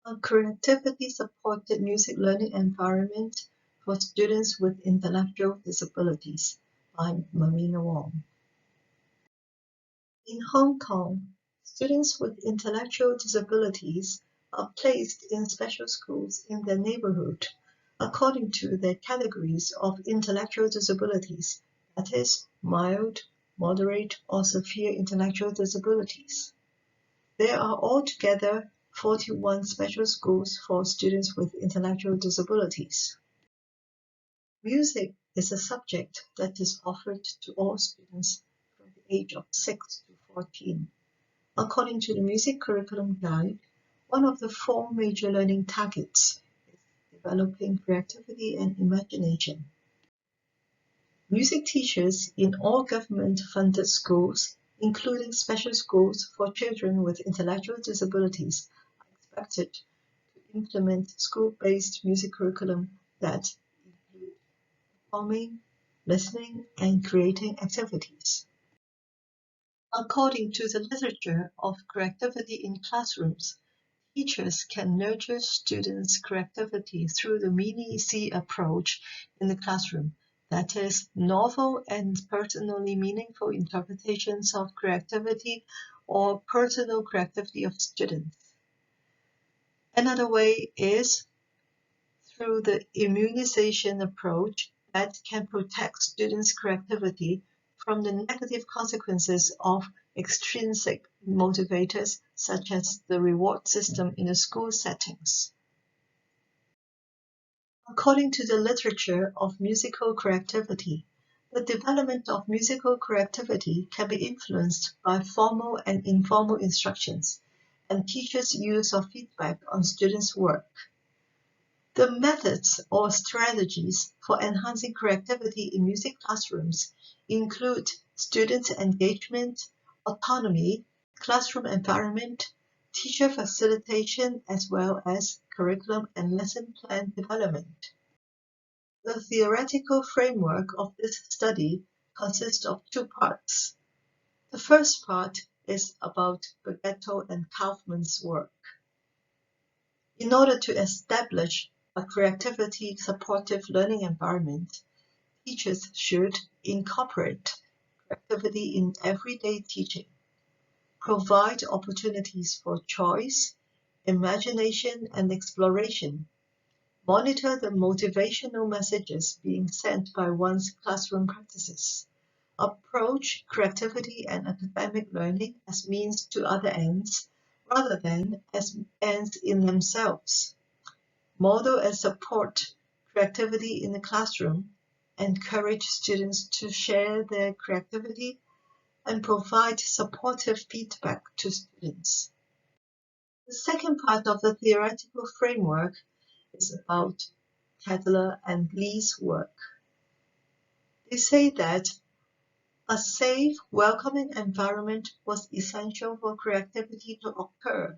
A creativity-supported music learning environment for students with intellectual disabilities by Marina Wong. In Hong Kong, students with intellectual disabilities are placed in special schools in their neighborhood according to their categories of intellectual disabilities, that is, mild, moderate, or severe intellectual disabilities. There are altogether 41 special schools for students with intellectual disabilities. Music is a subject that is offered to all students from the age of 6 to 14. According to the Music Curriculum Guide, one of the 4 major learning targets is developing creativity and imagination. Music teachers in all government-funded schools, including special schools for children with intellectual disabilities, are expected to implement school-based music curriculum that include performing, listening, and creating activities. According to the literature of creativity in classrooms, teachers can nurture students' creativity through the mini-C approach in the classroom, that is, novel and personally meaningful interpretations of creativity or personal creativity of students. Another way is through the immunization approach that can protect students' creativity from the negative consequences of extrinsic motivators such as the reward system in the school settings. According to the literature of musical creativity, the development of musical creativity can be influenced by formal and informal instructions and teachers' use of feedback on students' work. The methods or strategies for enhancing creativity in music classrooms include student engagement, autonomy, classroom environment, teacher facilitation, as well as curriculum and lesson plan development. The theoretical framework of this study consists of 2 parts. The first part is about Beghetto and Kaufman's work. In order to establish a creativity supportive learning environment, teachers should incorporate creativity in everyday teaching, provide opportunities for choice, imagination, and exploration, monitor the motivational messages being sent by one's classroom practices, approach creativity and academic learning as means to other ends rather than as ends in themselves, model and support creativity in the classroom, encourage students to share their creativity, and provide supportive feedback to students. The second part of the theoretical framework is about Tedler and Lee's work. They say that a safe, welcoming environment was essential for creativity to occur.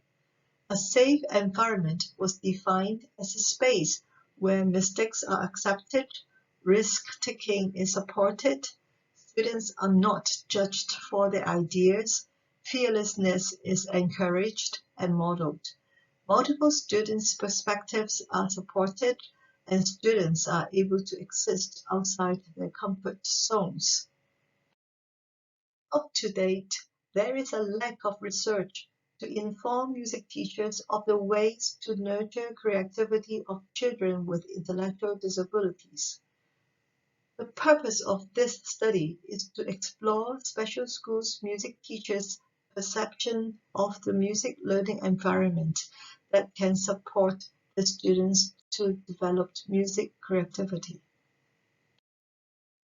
A safe environment was defined as a space where mistakes are accepted, risk-taking is supported, students are not judged for their ideas, fearlessness is encouraged and modeled. Multiple students' perspectives are supported, and students are able to exist outside their comfort zones. Up to date, there is a lack of research to inform music teachers of the ways to nurture creativity of children with intellectual disabilities. The purpose of this study is to explore special schools music teachers' perception of the music learning environment that can support the students to develop music creativity.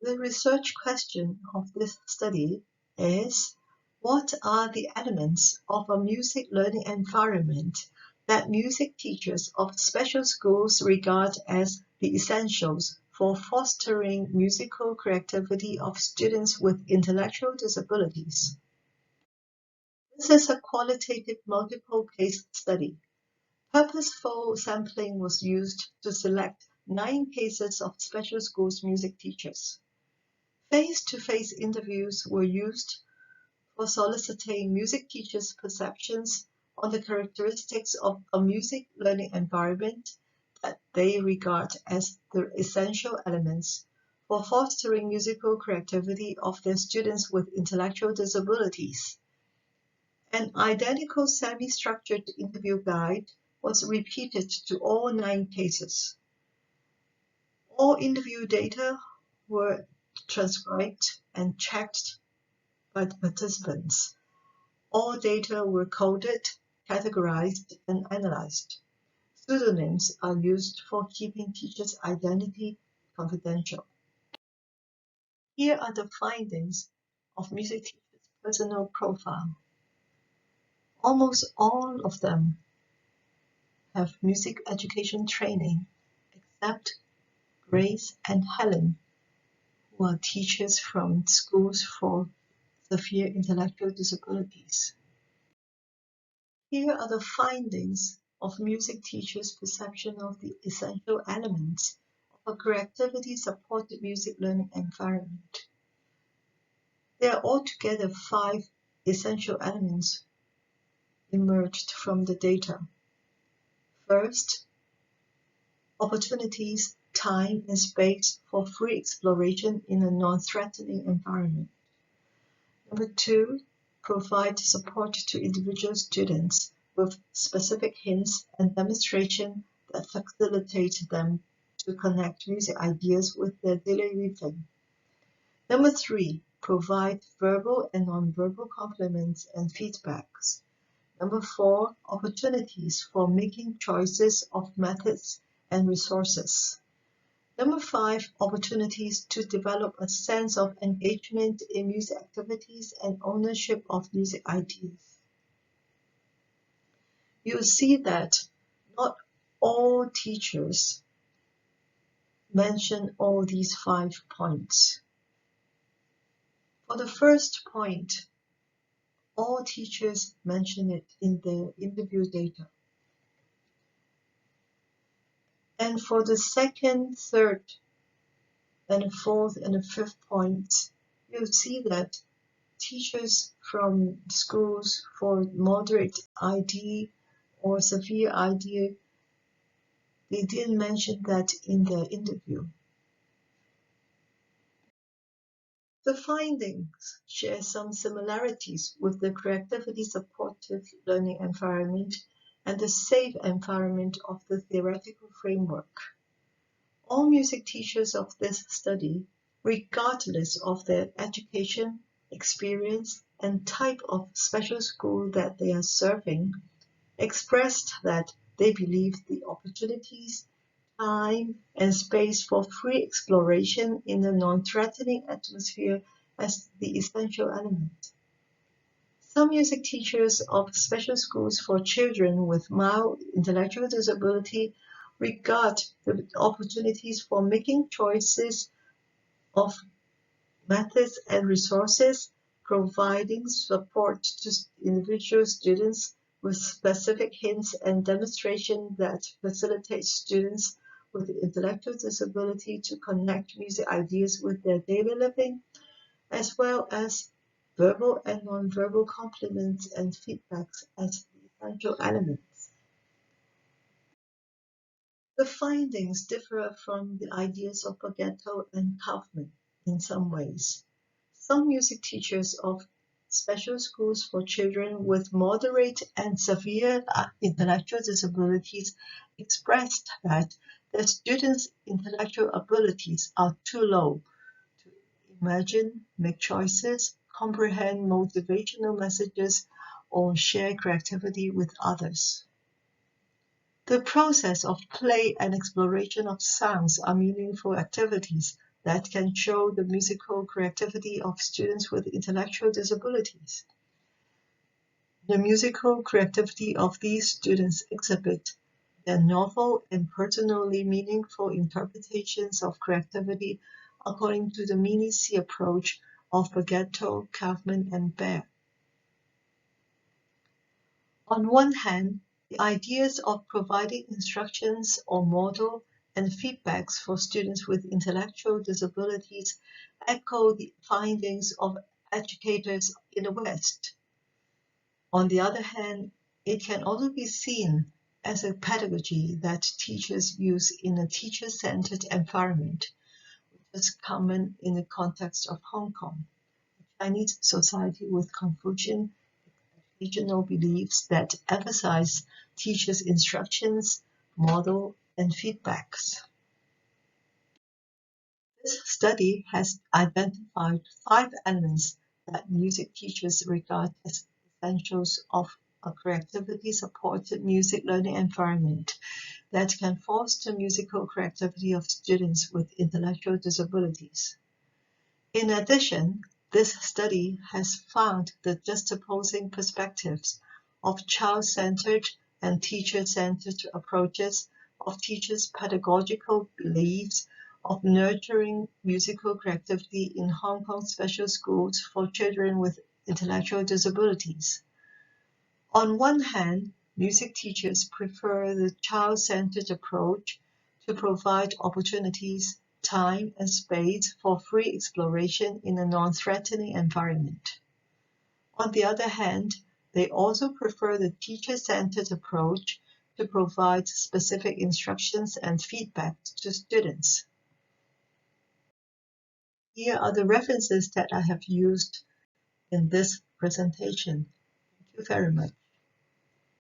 The research question of this study is, what are the elements of a music learning environment that music teachers of special schools regard as the essentials for fostering musical creativity of students with intellectual disabilities? This is a qualitative multiple case study. Purposeful sampling was used to select 9 cases of special schools music teachers. Face-to-face interviews were used for soliciting music teachers' perceptions on the characteristics of a music learning environment that they regard as the essential elements for fostering musical creativity of their students with intellectual disabilities. An identical semi-structured interview guide was repeated to all 9 cases. All interview data were transcribed and checked by the participants. All data were coded, categorized, and analyzed. Pseudonyms are used for keeping teachers' identity confidential. Here are the findings of music teachers' personal profile. Almost all of them have music education training, except Grace and Helen, who are teachers from schools for severe intellectual disabilities. Here are the findings of music teachers' perception of the essential elements of a creativity-supported music learning environment. There are altogether 5 essential elements emerged from the data. First, opportunities, time, and space for free exploration in a non-threatening environment. Number 2, provide support to individual students with specific hints and demonstration that facilitate them to connect music ideas with their daily living. Number 3, provide verbal and nonverbal compliments and feedbacks. Number 4, opportunities for making choices of methods and resources. Number 5, opportunities to develop a sense of engagement in music activities and ownership of music ideas. You'll see that not all teachers mention all these 5 points. For the first point, all teachers mention it in their interview data. And for the second, third, and the fourth and the fifth points, you'll see that teachers from schools for moderate ID or severe ID, they didn't mention that in their interview. The findings share some similarities with the creativity supported learning environment and the safe environment of the theoretical framework. All music teachers of this study, regardless of their education, experience, and type of special school that they are serving, expressed that they believe the opportunities, time, and space for free exploration in a non-threatening atmosphere as the essential element. Some music teachers of special schools for children with mild intellectual disability regard the opportunities for making choices of methods and resources, providing support to individual students with specific hints and demonstration that facilitate students with intellectual disability to connect music ideas with their daily living, as well as verbal and nonverbal compliments and feedbacks as the essential elements. The findings differ from the ideas of Bagetto and Kaufman in some ways. Some music teachers of special schools for children with moderate and severe intellectual disabilities expressed that their students' intellectual abilities are too low to imagine, make choices, comprehend motivational messages, or share creativity with others. The process of play and exploration of sounds are meaningful activities that can show the musical creativity of students with intellectual disabilities. The musical creativity of these students exhibit their novel and personally meaningful interpretations of creativity according to the mini-C approach of Bagetto, Kaufman, and Baer. On one hand, the ideas of providing instructions or model and feedbacks for students with intellectual disabilities echo the findings of educators in the West. On the other hand, It can also be seen as a pedagogy that teachers use in a teacher-centered environment, which is common in the context of Hong Kong, a Chinese society with Confucian regional beliefs that emphasize teachers' instructions, model, and feedbacks. This study has identified 5 elements that music teachers regard as essentials of a creativity-supported music learning environment that can foster musical creativity of students with intellectual disabilities. In addition, this study has found the juxtaposing perspectives of child-centered and teacher-centered approaches, of teachers' pedagogical beliefs, of nurturing musical creativity in Hong Kong special schools for children with intellectual disabilities. On one hand, music teachers prefer the child-centered approach to provide opportunities, time, and space for free exploration in a non-threatening environment. On the other hand, they also prefer the teacher-centered approach to provide specific instructions and feedback to students. Here are the references that I have used in this presentation. Thank you very much.